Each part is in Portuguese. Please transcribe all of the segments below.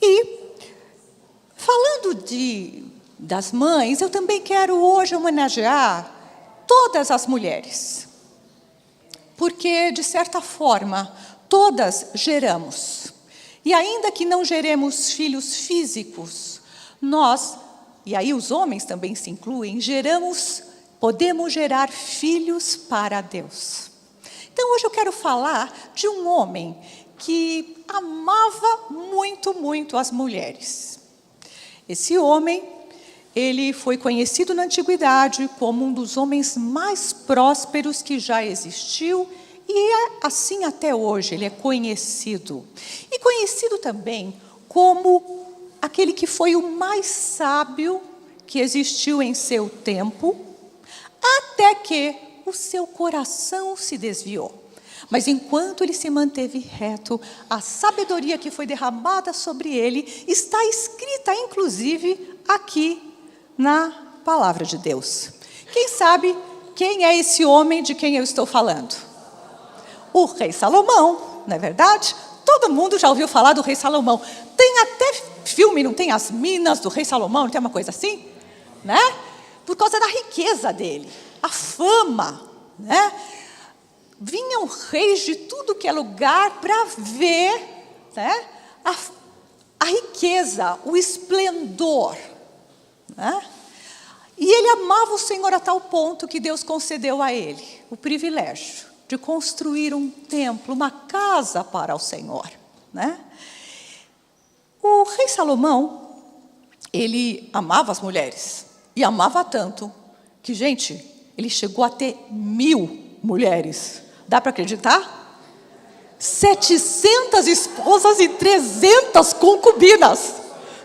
E, falando das mães, eu também quero hoje homenagear todas as mulheres. Porque, de certa forma, todas geramos. E ainda que não geremos filhos físicos, nós, e aí os homens também se incluem, podemos gerar filhos para Deus. Então, hoje eu quero falar de um homem que amava muito, muito as mulheres. Esse homem, ele foi conhecido na antiguidade como um dos homens mais prósperos que já existiu, e é assim até hoje, ele é conhecido. E conhecido também como aquele que foi o mais sábio que existiu em seu tempo, até que o seu coração se desviou. Mas enquanto ele se manteve reto, a sabedoria que foi derramada sobre ele está escrita, inclusive, aqui na Palavra de Deus. Quem sabe quem é esse homem de quem eu estou falando? O rei Salomão, não é verdade? Todo mundo já ouviu falar do rei Salomão. Tem até filme, não tem? As Minas do rei Salomão, não tem uma coisa assim? Né? Por causa da riqueza dele, a fama, né? Vinham reis de tudo que é lugar para ver, né, a riqueza, o esplendor. Né? E ele amava o Senhor a tal ponto que Deus concedeu a ele o privilégio de construir um templo, uma casa para o Senhor. Né? O rei Salomão, ele amava as mulheres, e amava tanto, que, gente, ele chegou a ter 1000 mulheres. Dá para acreditar? 700 esposas e 300 concubinas.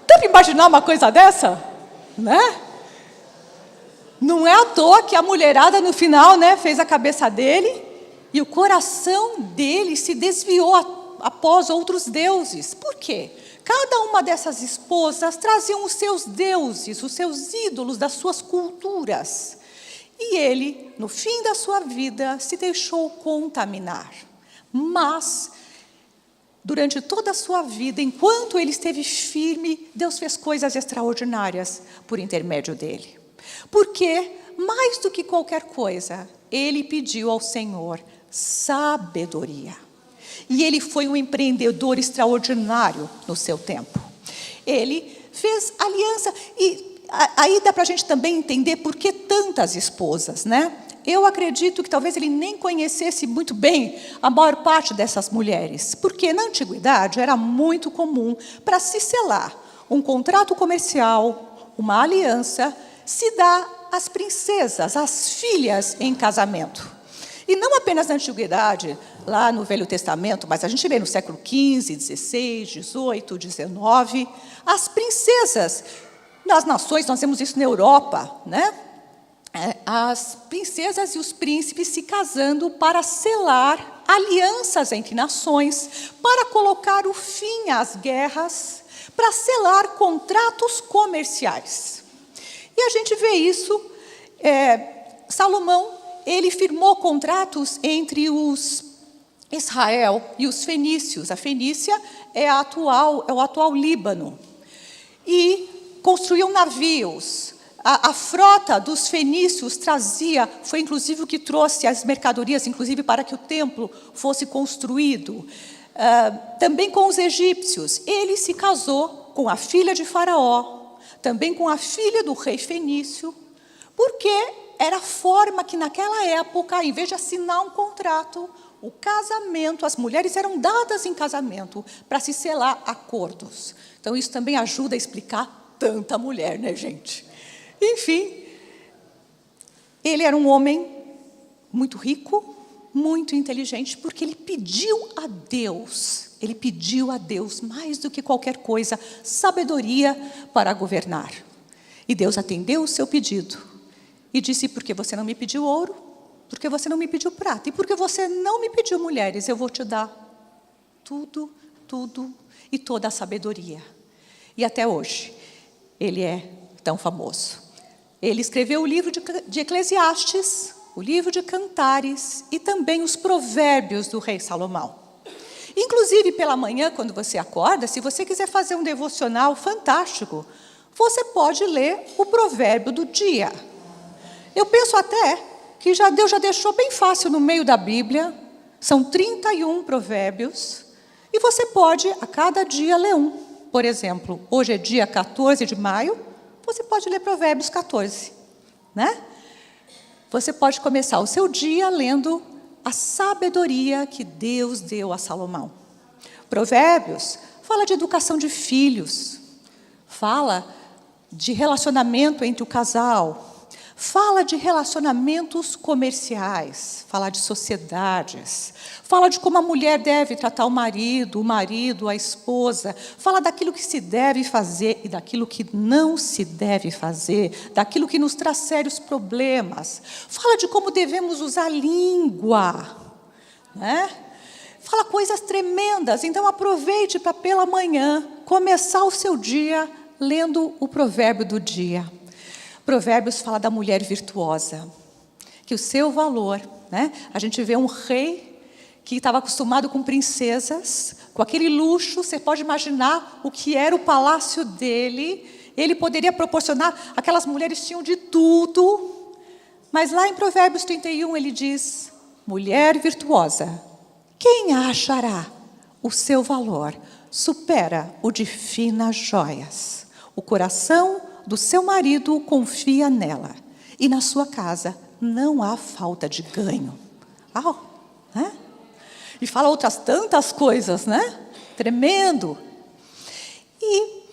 Dá para imaginar uma coisa dessa? Né? Não é à toa que a mulherada no final, né, fez a cabeça dele e o coração dele se desviou após outros deuses. Por quê? Cada uma dessas esposas traziam os seus deuses, os seus ídolos das suas culturas. E ele, no fim da sua vida, se deixou contaminar. Mas, durante toda a sua vida, enquanto ele esteve firme, Deus fez coisas extraordinárias por intermédio dele. Porque, mais do que qualquer coisa, ele pediu ao Senhor sabedoria. E ele foi um empreendedor extraordinário no seu tempo. Ele fez aliança e aí dá para a gente também entender por que tantas esposas, né? Eu acredito que talvez ele nem conhecesse muito bem a maior parte dessas mulheres, porque na antiguidade era muito comum para se selar um contrato comercial, uma aliança, se dar às princesas, às filhas em casamento. E não apenas na antiguidade, lá no Velho Testamento, mas a gente vê no século XV, XVI, XVIII, XIX, as princesas. Nas nações, nós temos isso na Europa, né? As princesas e os príncipes se casando para selar alianças entre nações, para colocar o fim às guerras, para selar contratos comerciais. E a gente vê isso, Salomão, ele firmou contratos entre os Israel e os fenícios. A Fenícia é o atual Líbano. E construíam navios. A frota dos fenícios foi inclusive o que trouxe as mercadorias, inclusive para que o templo fosse construído. Também com os egípcios. Ele se casou com a filha de Faraó, também com a filha do rei fenício, porque era a forma que naquela época, em vez de assinar um contrato, o casamento, as mulheres eram dadas em casamento para se selar acordos. Então isso também ajuda a explicar tanta mulher, né, gente? Enfim, ele era um homem muito rico, muito inteligente, porque ele pediu a Deus, mais do que qualquer coisa, sabedoria para governar. E Deus atendeu o seu pedido e disse: porque você não me pediu ouro, porque você não me pediu prata, e porque você não me pediu mulheres, eu vou te dar tudo e toda a sabedoria. E até hoje, ele é tão famoso. Ele escreveu o livro de Eclesiastes, o livro de Cantares e também os provérbios do rei Salomão. Inclusive, pela manhã, quando você acorda, se você quiser fazer um devocional fantástico, você pode ler o provérbio do dia. Eu penso até que Deus já deixou bem fácil no meio da Bíblia. São 31 provérbios. E você pode, a cada dia, ler um. Por exemplo, hoje é dia 14 de maio, você pode ler Provérbios 14. Né? Você pode começar o seu dia lendo a sabedoria que Deus deu a Salomão. Provérbios fala de educação de filhos, fala de relacionamento entre o casal, fala de relacionamentos comerciais, fala de sociedades, fala de como a mulher deve tratar o marido a esposa, fala daquilo que se deve fazer e daquilo que não se deve fazer, daquilo que nos traz sérios problemas, fala de como devemos usar a língua, né? Fala coisas tremendas. Então aproveite para pela manhã começar o seu dia lendo o provérbio do dia. Provérbios fala da mulher virtuosa, que o seu valor, né? A gente vê um rei que estava acostumado com princesas, com aquele luxo. Você pode imaginar o que era o palácio dele. Ele poderia proporcionar, aquelas mulheres tinham de tudo. Mas lá em Provérbios 31 ele diz: mulher virtuosa, quem a achará? O seu valor supera o de finas joias. O coração do seu marido confia nela, e na sua casa não há falta de ganho. Né? E fala outras tantas coisas, né? Tremendo. E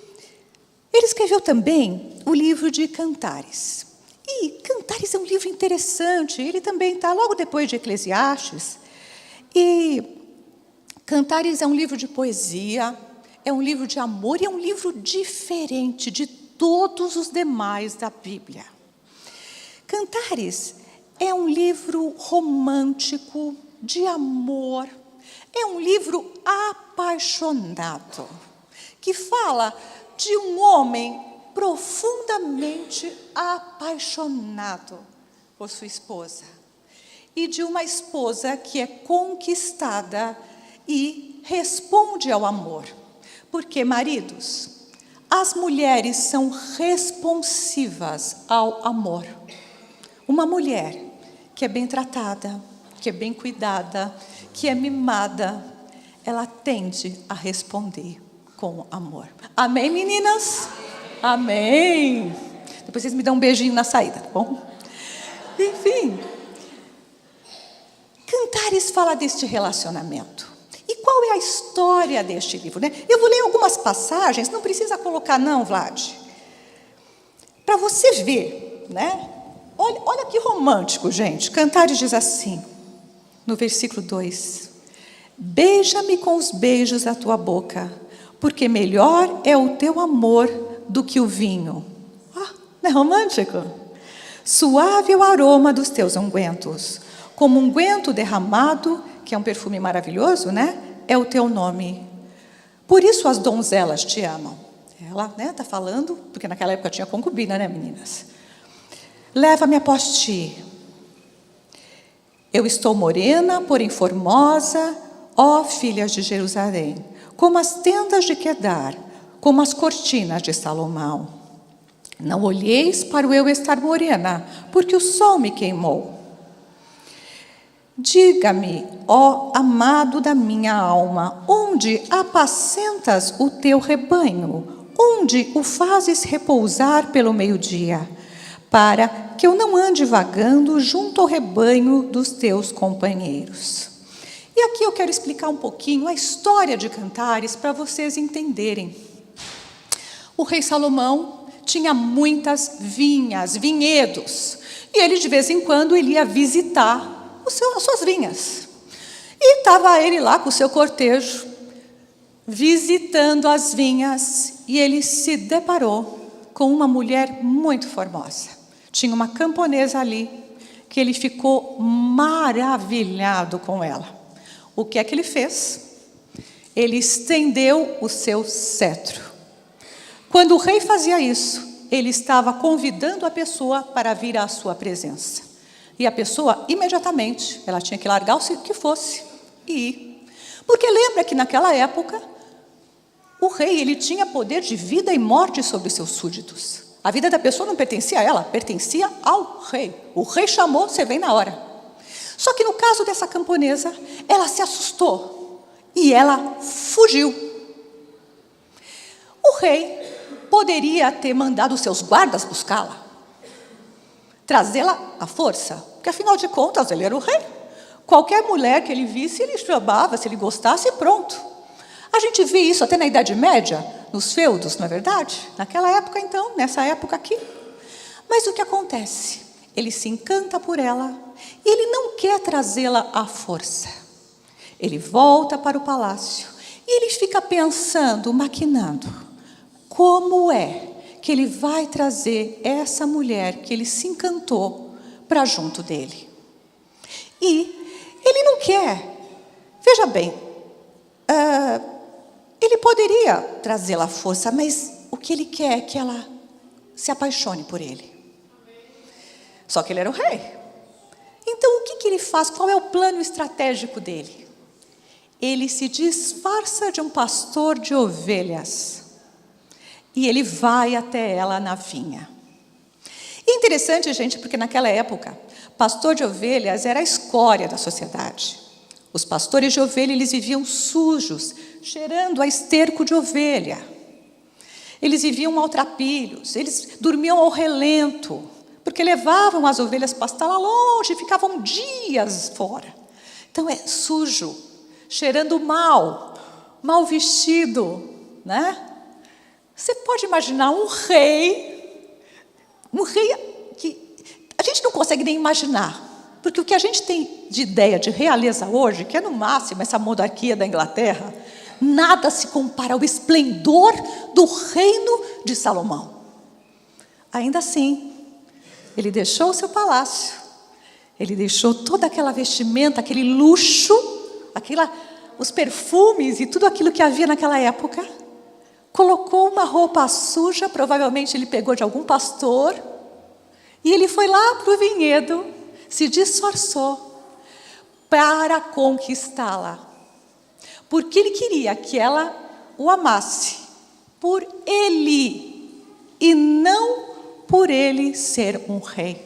ele escreveu também o livro de Cantares. E Cantares é um livro interessante, ele também está logo depois de Eclesiastes. E Cantares é um livro de poesia, é um livro de amor e é um livro diferente de todos os demais da Bíblia. Cantares é um livro romântico, de amor, é um livro apaixonado, que fala de um homem profundamente apaixonado por sua esposa, e de uma esposa que é conquistada e responde ao amor. Porque, maridos, as mulheres são responsivas ao amor. Uma mulher que é bem tratada, que é bem cuidada, que é mimada, ela tende a responder com amor. Amém, meninas? Amém. Depois vocês me dão um beijinho na saída, tá bom? Enfim, Cantares fala deste relacionamento. E qual é a história deste livro, né? Eu vou ler algumas passagens, não precisa colocar não, Vlad. Para você ver, né? Olha que romântico, gente. Cantares diz assim, no versículo 2: beija-me com os beijos a tua boca, porque melhor é o teu amor do que o vinho. Não é romântico? Suave é o aroma dos teus ungüentos, como unguento derramado, que é um perfume maravilhoso, né? É o teu nome. Por isso as donzelas te amam. Ela, né, está falando, porque naquela época tinha concubina, né, meninas? Leva-me após ti. Eu estou morena, porém formosa, ó filhas de Jerusalém, como as tendas de Quedar, como as cortinas de Salomão. Não olheis para o eu estar morena, porque o sol me queimou. Diga-me, ó amado da minha alma, onde apacentas o teu rebanho? Onde o fazes repousar pelo meio-dia? Para que eu não ande vagando junto ao rebanho dos teus companheiros. E aqui eu quero explicar um pouquinho a história de Cantares para vocês entenderem. O rei Salomão tinha muitas vinhas, vinhedos, e ele de vez em quando ele ia visitar as suas vinhas. E estava ele lá com o seu cortejo, visitando as vinhas, e ele se deparou com uma mulher muito formosa. Tinha uma camponesa ali, que ele ficou maravilhado com ela. O que é que ele fez? Ele estendeu o seu cetro. Quando o rei fazia isso, ele estava convidando a pessoa para vir à sua presença. E a pessoa, imediatamente, ela tinha que largar o que fosse e ir. Porque lembra que naquela época, o rei ele tinha poder de vida e morte sobre os seus súditos. A vida da pessoa não pertencia a ela, pertencia ao rei. O rei chamou, você vem na hora. Só que no caso dessa camponesa, ela se assustou e ela fugiu. O rei poderia ter mandado os seus guardas buscá-la, trazê-la à força, porque afinal de contas ele era o rei. Qualquer mulher que ele visse, ele chamava, se ele gostasse, pronto. A gente vê isso até na Idade Média, nos feudos, não é verdade? Naquela época então, nessa época aqui. Mas o que acontece? Ele se encanta por ela e ele não quer trazê-la à força. Ele volta para o palácio e ele fica pensando, maquinando, como é que ele vai trazer essa mulher que ele se encantou para junto dele. E ele não quer, veja bem, ele poderia trazê-la à força, mas o que ele quer é que ela se apaixone por ele. Só que ele era o rei. Então, o que ele faz? Qual é o plano estratégico dele? Ele se disfarça de um pastor de ovelhas. E ele vai até ela na vinha. E é interessante, gente, porque naquela época, pastor de ovelhas era a escória da sociedade. Os pastores de ovelha, eles viviam sujos, cheirando a esterco de ovelha. Eles viviam maltrapilhos, eles dormiam ao relento, porque levavam as ovelhas pastar lá longe, ficavam dias fora. Então é sujo, cheirando mal vestido, né? Você pode imaginar um rei que a gente não consegue nem imaginar, porque o que a gente tem de ideia de realeza hoje, que é no máximo essa monarquia da Inglaterra, nada se compara ao esplendor do reino de Salomão. Ainda assim, ele deixou o seu palácio, ele deixou toda aquela vestimenta, aquele luxo, os perfumes e tudo aquilo que havia naquela época, colocou uma roupa suja, provavelmente ele pegou de algum pastor, e ele foi lá para o vinhedo, se disfarçou para conquistá-la. Porque ele queria que ela o amasse por ele e não por ele ser um rei.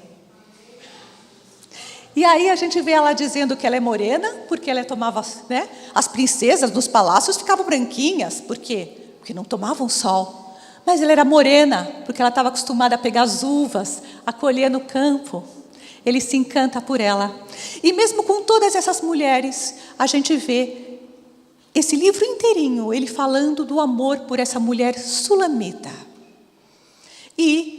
E aí a gente vê ela dizendo que ela é morena, porque ela tomava, né? As princesas dos palácios ficavam branquinhas, por quê? Porque não tomavam sol. Mas ela era morena, porque ela estava acostumada a pegar as uvas, a colher no campo. Ele se encanta por ela. E mesmo com todas essas mulheres, a gente vê esse livro inteirinho, ele falando do amor por essa mulher sulamita. E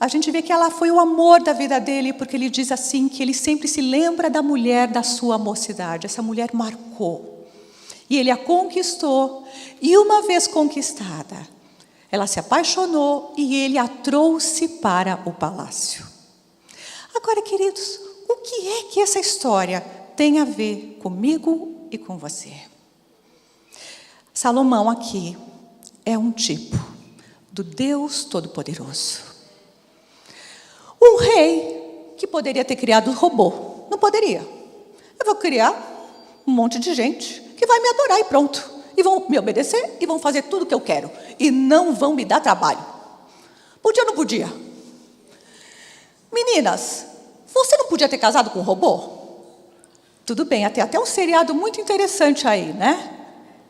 a gente vê que ela foi o amor da vida dele, porque ele diz assim, que ele sempre se lembra da mulher da sua mocidade. Essa mulher marcou. E ele a conquistou. E uma vez conquistada, ela se apaixonou e ele a trouxe para o palácio. Agora, queridos, o que é que essa história tem a ver comigo e com você? Salomão aqui é um tipo do Deus Todo-Poderoso. Um rei que poderia ter criado um robô. Não poderia. Eu vou criar um monte de gente que vai me adorar e pronto. E vão me obedecer e vão fazer tudo o que eu quero. E não vão me dar trabalho. Podia ou não podia? Meninas, você não podia ter casado com um robô? Tudo bem, até um seriado muito interessante aí, né?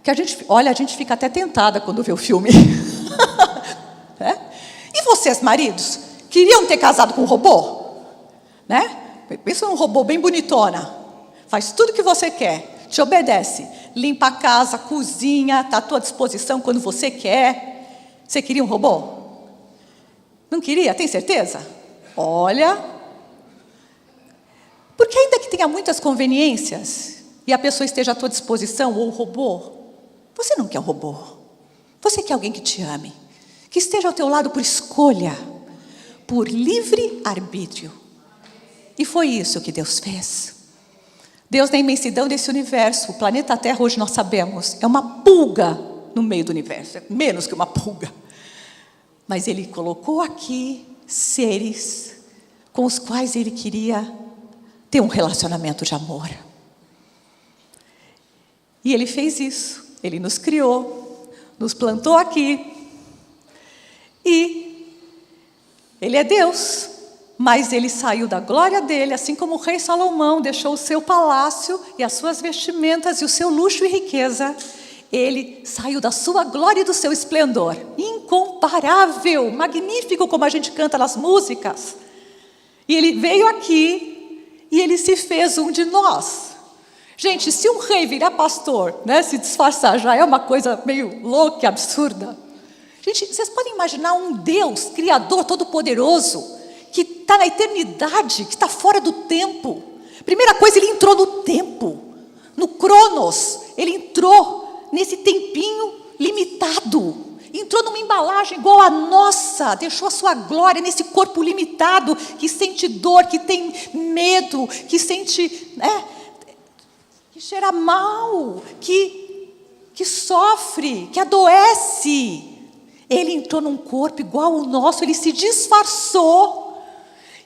Que a gente fica até tentada quando vê o filme. É? E vocês, maridos, queriam ter casado com um robô? Né? Pensa num robô bem bonitona. Faz tudo o que você quer, te obedece. Limpa a casa, cozinha, está à tua disposição quando você quer. Você queria um robô? Não queria? Tem certeza? Olha, porque ainda que tenha muitas conveniências e a pessoa esteja à tua disposição, ou o robô, você não quer um robô. Você quer alguém que te ame, que esteja ao teu lado por escolha, por livre arbítrio. E foi isso que Deus fez. Deus, na imensidão desse universo, o planeta Terra, hoje nós sabemos, é uma pulga no meio do universo, é menos que uma pulga. Mas Ele colocou aqui seres com os quais Ele queria ter um relacionamento de amor. E Ele fez isso. Ele nos criou, nos plantou aqui. E Ele é Deus. Mas Ele saiu da glória dele, assim como o rei Salomão deixou o seu palácio e as suas vestimentas e o seu luxo e riqueza. Ele saiu da sua glória e do seu esplendor. Incomparável, magnífico, como a gente canta nas músicas. E Ele veio aqui e Ele se fez um de nós. Gente, se um rei virar pastor, né, se disfarçar, já é uma coisa meio louca, absurda. Gente, vocês podem imaginar um Deus, Criador, Todo-Poderoso, que está na eternidade, que está fora do tempo. Primeira coisa, Ele entrou no tempo, no Cronos. Ele entrou nesse tempinho limitado. Entrou numa embalagem igual a nossa. Deixou a sua glória nesse corpo limitado, que sente dor, que tem medo, que sente, né, que cheira mal, que sofre, que adoece. Ele entrou num corpo igual ao nosso, Ele se disfarçou.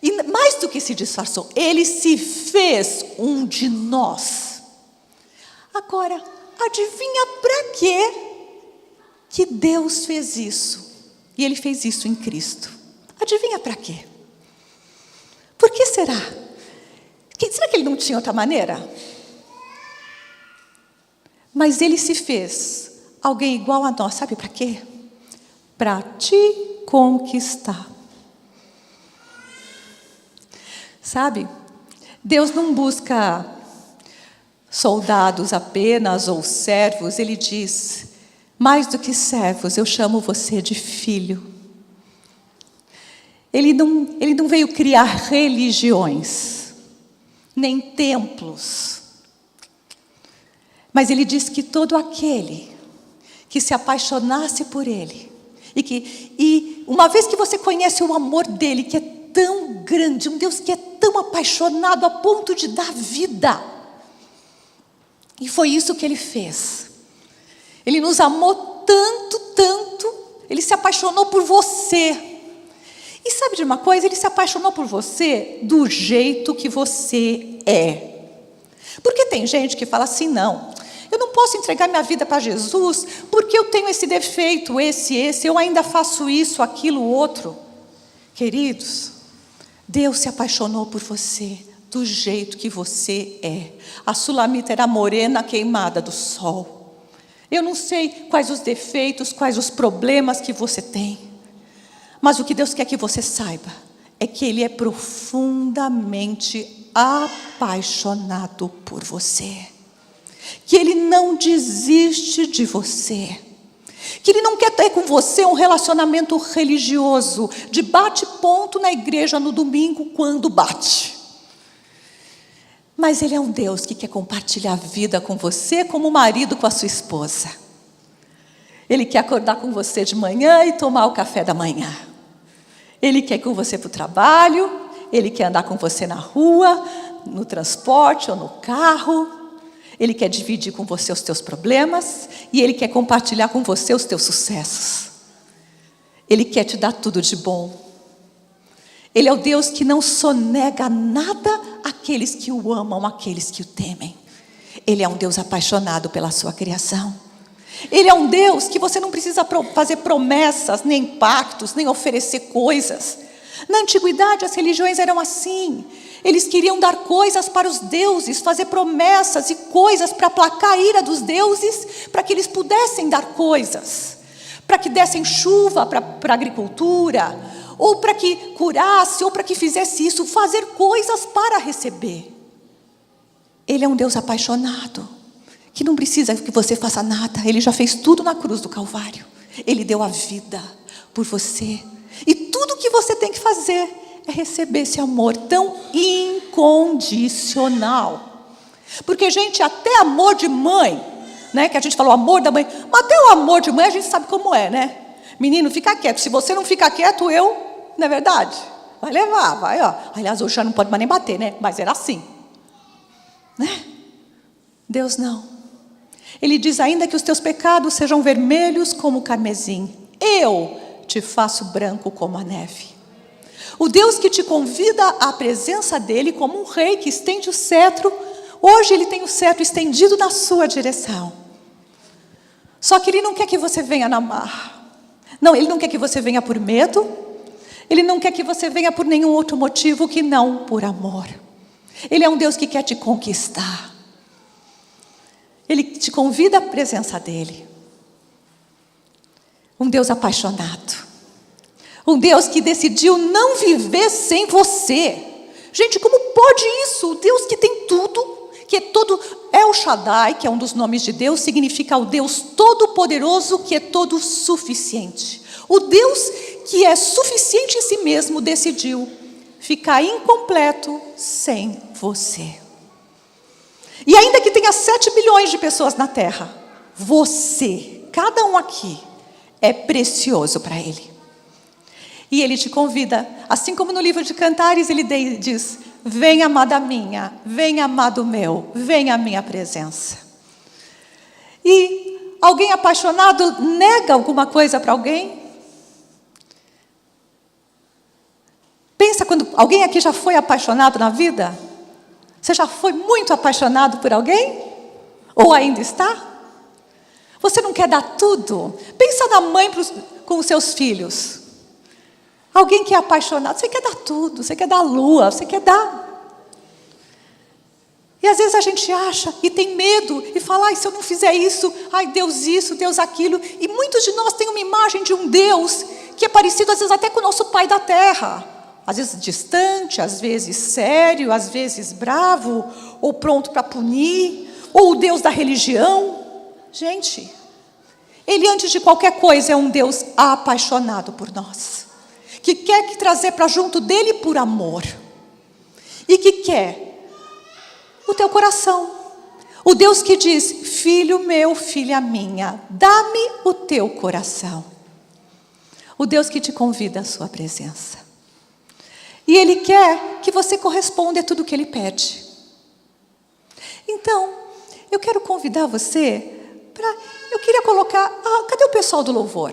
E mais do que se disfarçou, Ele se fez um de nós. Agora, adivinha para quê que Deus fez isso? E Ele fez isso em Cristo. Adivinha para quê? Por que será? Será que Ele não tinha outra maneira? Mas Ele se fez alguém igual a nós, sabe para quê? Para te conquistar. Sabe, Deus não busca soldados apenas ou servos. Ele diz, mais do que servos, eu chamo você de filho. Ele não veio criar religiões, nem templos. Mas Ele disse que todo aquele que se apaixonasse por Ele, e uma vez que você conhece o amor dEle, que é tão grande, um Deus que é tão apaixonado a ponto de dar vida. E foi isso que Ele fez. Ele nos amou tanto, tanto, Ele se apaixonou por você. E sabe de uma coisa? Ele se apaixonou por você do jeito que você é. Porque tem gente que fala assim, não, eu não posso entregar minha vida para Jesus, porque eu tenho esse defeito, esse, eu ainda faço isso, aquilo, outro. Queridos, Deus se apaixonou por você do jeito que você é. A Sulamita era morena, queimada do sol. Eu não sei quais os defeitos, quais os problemas que você tem. Mas o que Deus quer que você saiba é que Ele é profundamente apaixonado por você. Que Ele não desiste de você. Que Ele não quer ter com você um relacionamento religioso, de bate-ponto na igreja no domingo, quando bate. Mas Ele é um Deus que quer compartilhar a vida com você, como o marido com a sua esposa. Ele quer acordar com você de manhã e tomar o café da manhã. Ele quer ir com você para o trabalho, Ele quer andar com você na rua, no transporte ou no carro. Ele quer dividir com você os teus problemas e Ele quer compartilhar com você os teus sucessos. Ele quer te dar tudo de bom. Ele é o Deus que não sonega nada àqueles que o amam, àqueles que o temem. Ele é um Deus apaixonado pela sua criação. Ele é um Deus que você não precisa fazer promessas, nem pactos, nem oferecer coisas. Na antiguidade as religiões eram assim. Eles queriam dar coisas para os deuses, fazer promessas e coisas para aplacar a ira dos deuses, para que eles pudessem dar coisas, para que dessem chuva para a agricultura, ou para que curasse, ou para que fizesse isso, fazer coisas para receber. Ele é um Deus apaixonado, que não precisa que você faça nada. Ele já fez tudo na cruz do Calvário. Ele deu a vida por você. E tudo que você tem que fazer é receber esse amor tão incondicional. Porque, gente, até amor de mãe, né, que a gente falou amor da mãe, mas até o amor de mãe a gente sabe como é, né? Menino, fica quieto. Se você não ficar quieto, não é verdade? Vai levar, vai, ó. Aliás, hoje já não pode mais nem bater, né? Mas era assim, né? Deus não. Ele diz ainda que os teus pecados sejam vermelhos como o carmesim. Eu te faço branco como a neve. O Deus que te convida à presença dele como um rei que estende o cetro, Hoje Ele tem o cetro estendido na sua direção. Só que Ele não quer que você venha na marra. Não, Ele não quer que você venha por medo. Ele não quer que você venha por nenhum outro motivo que não por amor. Ele é um Deus que quer te conquistar. Ele te convida à presença dEle. Um Deus apaixonado. Um Deus que decidiu não viver sem você. Gente, como pode isso? O Deus que tem tudo, que é todo... El Shaddai, que é um dos nomes de Deus, significa o Deus todo-poderoso, que é todo suficiente. O Deus que é suficiente em si mesmo decidiu ficar incompleto sem você. E ainda que tenha 7 bilhões de pessoas na Terra, você, cada um aqui, é precioso para Ele. E Ele te convida, assim como no livro de Cantares, Ele diz: vem, amada minha, vem, amado meu, vem à minha presença. E alguém apaixonado nega alguma coisa para alguém? Pensa quando alguém aqui já foi apaixonado na vida? Você já foi muito apaixonado por alguém? Ou ainda está? Você não quer dar tudo? Pensa na mãe com os seus filhos. Alguém que é apaixonado, você quer dar tudo, você quer dar a lua, você quer dar. E às vezes a gente acha e tem medo e fala: ai, se eu não fizer isso, ai, Deus isso, Deus aquilo. E muitos de nós têm uma imagem de um Deus que é parecido às vezes até com o nosso Pai da Terra. Às vezes distante, às vezes sério, às vezes bravo, ou pronto para punir, ou o Deus da religião. Gente, Ele antes de qualquer coisa é um Deus apaixonado por nós, que quer trazer para junto dEle por amor, e que quer o teu coração. O Deus que diz: filho meu, filha minha, dá-me o teu coração. O Deus que te convida à sua presença. E Ele quer que você corresponda a tudo que Ele pede. Então, eu quero convidar você para... Eu queria colocar... cadê o pessoal do louvor?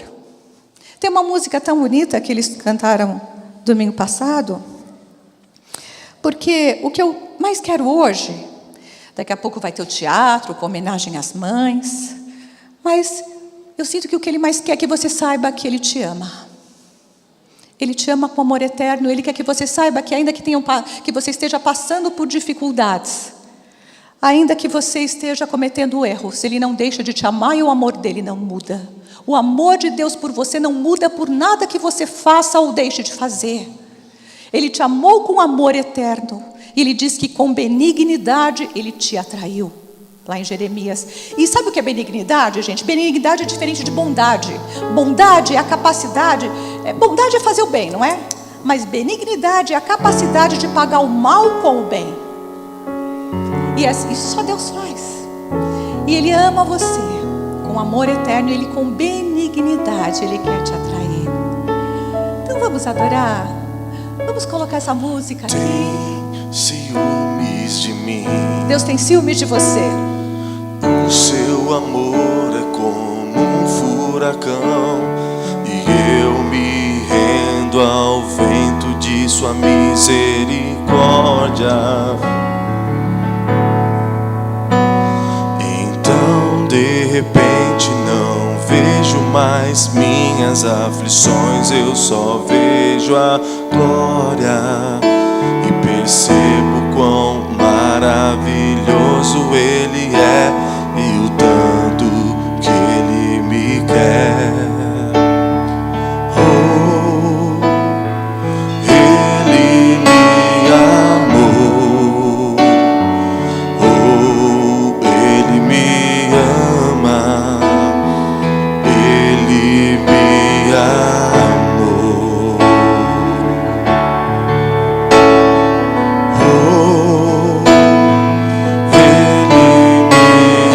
Tem uma música tão bonita que eles cantaram domingo passado. Porque o que eu mais quero hoje... Daqui a pouco vai ter o teatro com homenagem às mães. Mas eu sinto que o que Ele mais quer é que você saiba que Ele te ama. Ele te ama com amor eterno. Ele quer que você saiba que ainda que você esteja passando por dificuldades, ainda que você esteja cometendo erros, Ele não deixa de te amar e o amor dEle não muda. O amor de Deus por você não muda por nada que você faça ou deixe de fazer. Ele te amou com amor eterno. E Ele diz que com benignidade Ele te atraiu. Lá em Jeremias. E sabe o que é benignidade, gente? Benignidade é diferente de bondade. Bondade é a capacidade... bondade é fazer o bem, não é? Mas benignidade é a capacidade de pagar o mal com o bem. E isso só Deus faz. E Ele ama você com amor eterno. Ele com benignidade Ele quer te atrair. Então vamos adorar. Vamos colocar essa música aqui. Tem ciúmes de mim. Deus tem ciúmes de você. O seu amor é como um furacão, e eu me rendo ao vento de sua misericórdia. Então de repente não vejo mais minhas aflições, eu só vejo a glória e percebo quão maravilhoso Ele é e o tanto que Ele me quer. Oh, Ele me amou. Oh, Ele me ama. Ele me amou. Oh, Ele me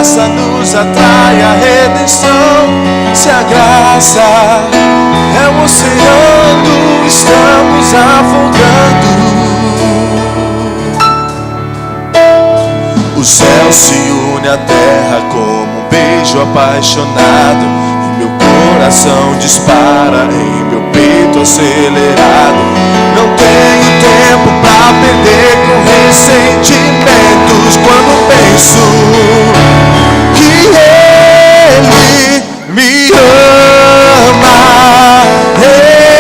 graça nos atrai à redenção. Se a graça é um oceano, estamos afogando. O céu se une à terra como um beijo apaixonado, e meu coração dispara em meu peito acelerado. Não tenho tempo pra perder com ressentimentos quando penso que Ele me ama. Ele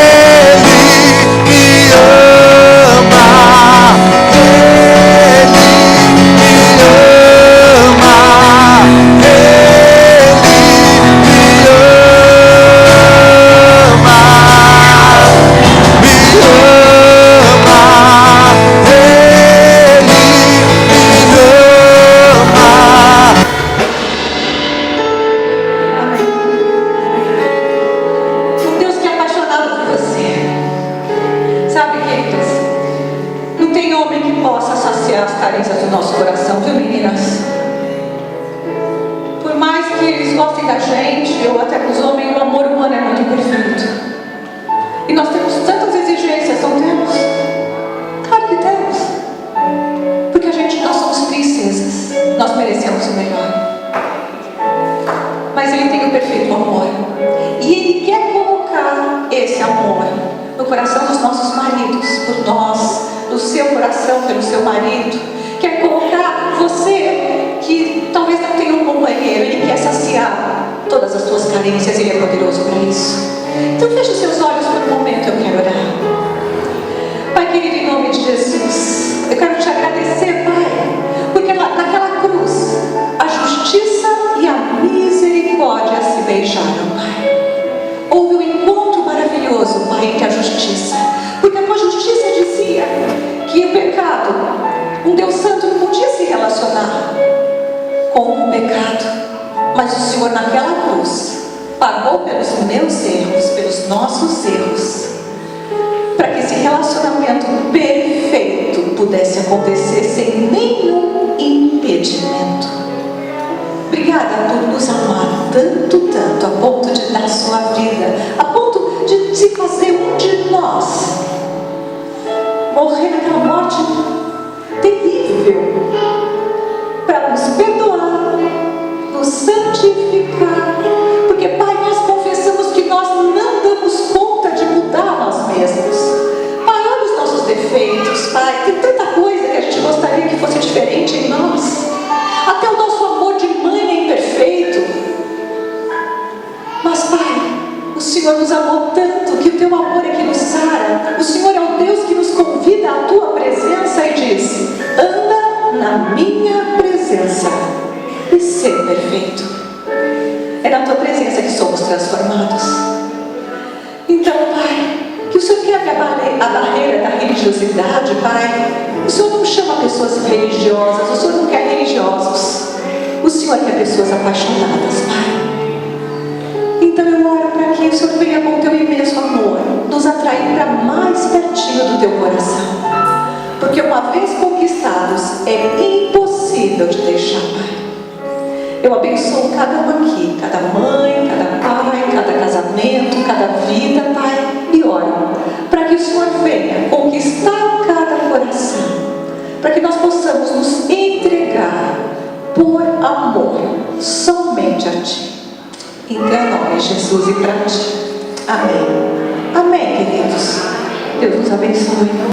me ama. Ele me ama. Ele me ama. Me ama. Ele me ama. Um Deus que é apaixonado por você. Sabe, queridos, não tem homem que possa saciar as carências do nosso coração, viu, meninas? Por mais que eles gostem da gente, ou até dos homens, o amor humano é muito imperfeito. E nós temos tantas exigências, não temos? Claro que temos. Porque nós somos princesas, nós merecemos o melhor. Mas Ele tem o perfeito amor. E Ele quer colocar esse amor no coração dos nossos maridos, por nós, no seu coração, pelo seu marido. Quer colocar você, que talvez não tenha um companheiro, Ele quer saciar todas as tuas carências, Ele é poderoso para isso. Então feche os seus olhos por um momento, eu quero orar. Pai querido, em nome de Jesus, eu quero te agradecer, Pai, porque naquela cruz, a justiça e a misericórdia se beijaram, Pai. Houve um encontro maravilhoso, Pai, entre a justiça, porque a tua justiça dizia que o pecado, um Deus santo não podia se relacionar com o pecado, mas o Senhor naquela cruz pagou pelos meus erros, pelos nossos erros, para que esse relacionamento perfeito pudesse acontecer sem nenhum impedimento. Obrigada por nos amar tanto, tanto, a ponto de dar sua vida, a ponto de se fazer um de nós, morrer naquela morte terrível, para nos perdoar, nos santificar. Porque, Pai, nós confessamos que nós não damos conta de mudar nós mesmos. Pai, olha os nossos defeitos, Pai. Tem tanta coisa que a gente gostaria que fosse diferente em nós. Até o nosso amor de mãe é imperfeito. Mas, Pai, o Senhor nos amou tanto que o Teu amor é que nos sara. O Senhor é o Deus que nos convida à Tua presença e diz: anda na minha presença e ser perfeito. É na Tua presença que somos transformados. Então, Pai, que o Senhor quebre a barreira da religiosidade, Pai. O Senhor não chama pessoas religiosas, o Senhor não quer religiosos. O Senhor quer pessoas apaixonadas, Pai. Então eu oro para que o Senhor venha com o Teu imenso amor nos atrair para mais pertinho do Teu coração. Porque uma vez conquistados, é impossível de deixar, Pai. Eu abençoo cada um aqui, cada mãe, cada pai, cada casamento, cada vida, Pai, e oro para que o Senhor venha conquistar cada coração, para que nós possamos nos entregar por amor somente a Ti. Em Teu nome, Jesus, e para Ti. Amém. Amém, queridos. Deus nos abençoe.